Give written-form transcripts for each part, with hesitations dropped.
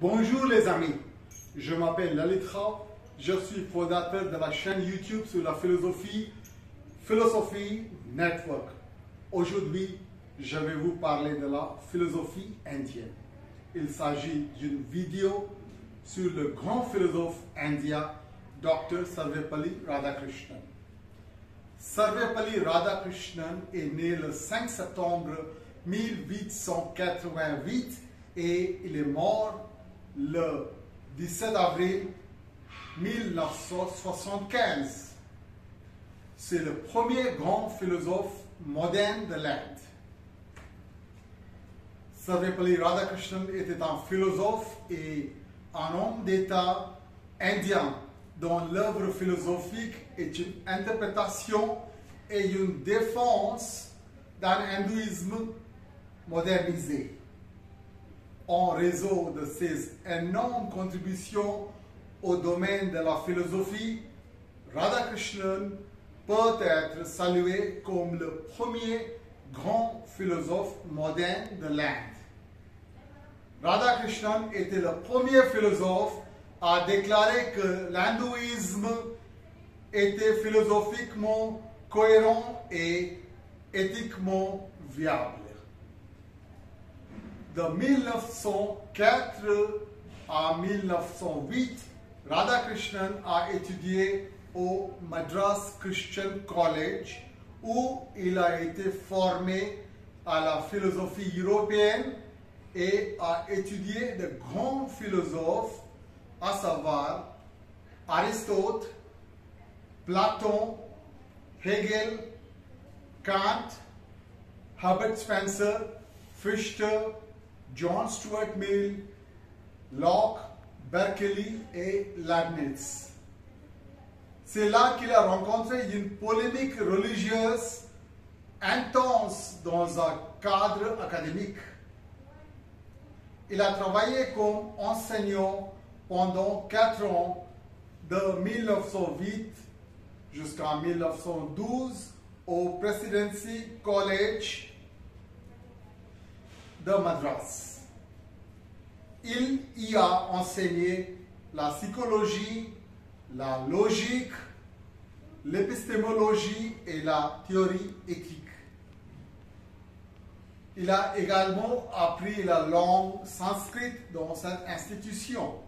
Bonjour les amis, je m'appelle Lalit Rao, je suis fondateur de la chaîne YouTube sur la Philosophy Network. Aujourd'hui, je vais vous parler de la philosophie indienne. Il s'agit d'une vidéo sur le grand philosophe indien Dr. Sarvepalli Radhakrishnan. Sarvepalli Radhakrishnan est né le 5 septembre 1888 et il est mort le 17 avril 1975. C'est le premier grand philosophe moderne de l'Inde. Sarvepalli Radhakrishnan était un philosophe et un homme d'État indien dont l'œuvre philosophique est une interprétation et une défense d'un hindouisme modernisé. En raison de ses énormes contributions au domaine de la philosophie, Radhakrishnan peut être salué comme le premier grand philosophe moderne de l'Inde. Radhakrishnan était le premier philosophe à déclarer que l'hindouisme était philosophiquement cohérent et éthiquement viable. De 1904 à 1908, Radhakrishnan a étudié au Madras Christian College où il a été formé à la philosophie européenne et a étudié de grands philosophes, à savoir Aristote, Platon, Hegel, Kant, Herbert Spencer, Fichte, John Stuart Mill, Locke, Berkeley et Leibniz. C'est là qu'il a rencontré une polémique religieuse intense dans un cadre académique. Il a travaillé comme enseignant pendant 4 ans, de 1908 jusqu'en 1912, au Presidency College de Madras. Il y a enseigné la psychologie, la logique, l'épistémologie et la théorie éthique. Il a également appris la langue sanskrite dans cette institution.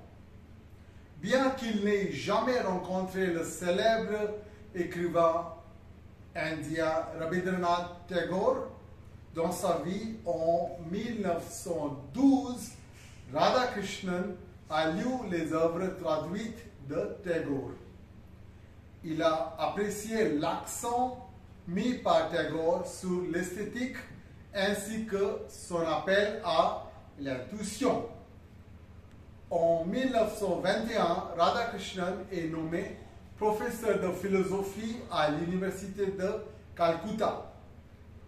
Bien qu'il n'ait jamais rencontré le célèbre écrivain indien Rabindranath Tagore, dans sa vie en 1912, Radhakrishnan a lu les œuvres traduites de Tagore. Il a apprécié l'accent mis par Tagore sur l'esthétique ainsi que son appel à l'intuition. En 1921, Radhakrishnan est nommé professeur de philosophie à l'université de Calcutta.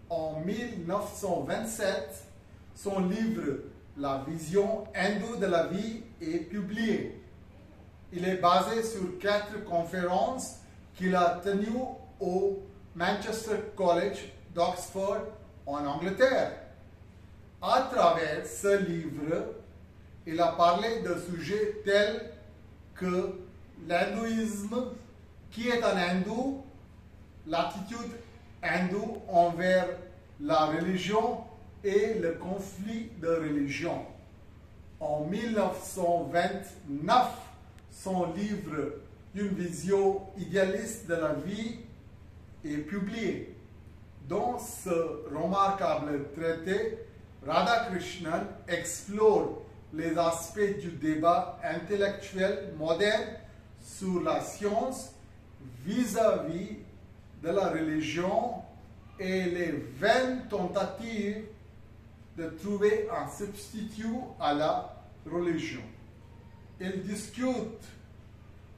En 1927, son livre « La vision hindoue de la vie » est publié. Il est basé sur 4 conférences qu'il a tenues au Manchester College d'Oxford en Angleterre. À travers ce livre, il a parlé de sujets tels que l'hindouisme, qui est un hindou, l'attitude hindoue envers la religion et le conflit de religion. En 1929, son livre « Une vision idéaliste de la vie » est publié. Dans ce remarquable traité, Radhakrishnan explore les aspects du débat intellectuel moderne sur la science vis-à-vis de la religion et les vaines tentatives de trouver un substitut à la religion. Il discute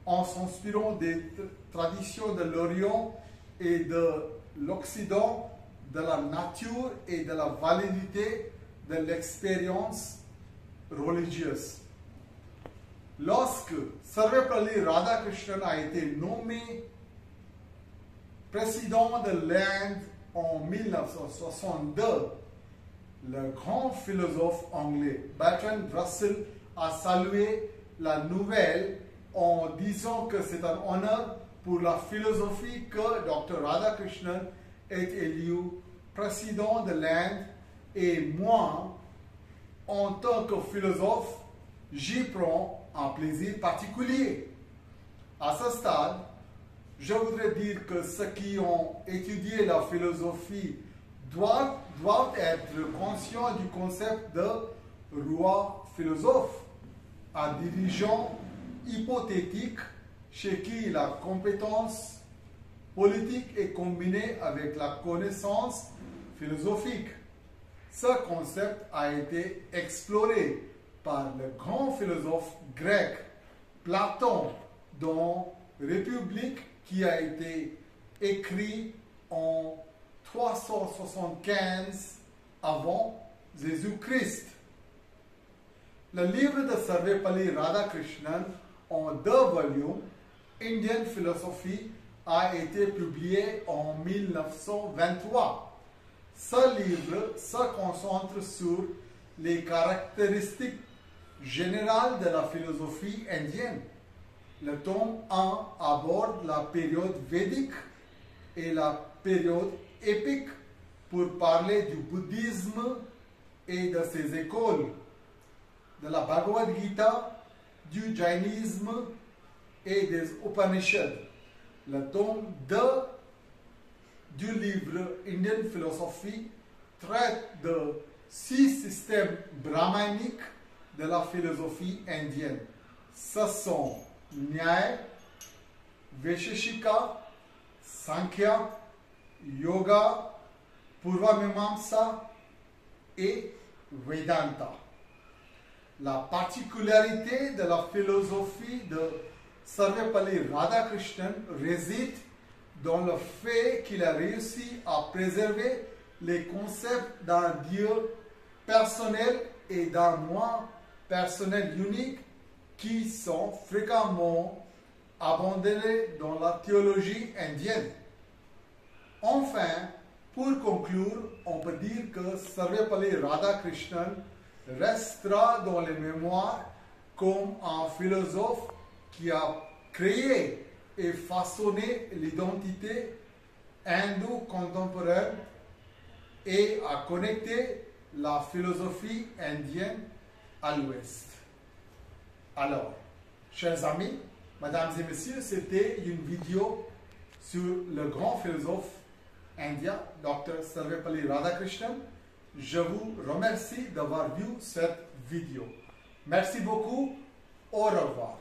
en s'inspirant des traditions de l'Orient et de l'Occident de la nature et de la validité de l'expérience religieuse. Lorsque Sarvepalli Radhakrishnan a été nommé président de l'Inde en 1962, le grand philosophe anglais Bertrand Russell a salué la nouvelle en disant que c'est un honneur pour la philosophie que Dr. Radhakrishnan est élu président de l'Inde et moi, en tant que philosophe, j'y prends un plaisir particulier. À ce stade, je voudrais dire que ceux qui ont étudié la philosophie doivent être conscients du concept de roi philosophe, un dirigeant hypothétique chez qui la compétence politique est combinée avec la connaissance philosophique. Ce concept a été exploré par le grand philosophe grec Platon dans République qui a été écrit en 375 avant Jésus-Christ. Le livre de Sarvepalli Radhakrishnan en 2 volumes, Indian Philosophy, a été publié en 1923. Ce livre se concentre sur les caractéristiques générales de la philosophie indienne. Le tome 1 aborde la période védique et la période épique pour parler du bouddhisme et de ses écoles, de la Bhagavad Gita, du jainisme et des Upanishads. Le tome 2 du livre Indian Philosophy traite de 6 systèmes brahmaniques de la philosophie indienne. Ce sont Nyaya, Vaisheshika, Sankhya, Yoga, Purvamimamsa et Vedanta. La particularité de la philosophie de Sarvepalli Radhakrishnan réside dans le fait qu'il a réussi à préserver les concepts d'un Dieu personnel et d'un moi personnel unique qui sont fréquemment abandonnés dans la théologie indienne. Enfin, pour conclure, on peut dire que Sarvepalli Radhakrishnan restera dans les mémoires comme un philosophe qui a créé et façonné l'identité hindoue contemporaine et a connecté la philosophie indienne à l'Ouest. Alors, chers amis, mesdames et messieurs, c'était une vidéo sur le grand philosophe indien, Dr. Sarvepalli Radhakrishnan. Je vous remercie d'avoir vu cette vidéo. Merci beaucoup. Au revoir.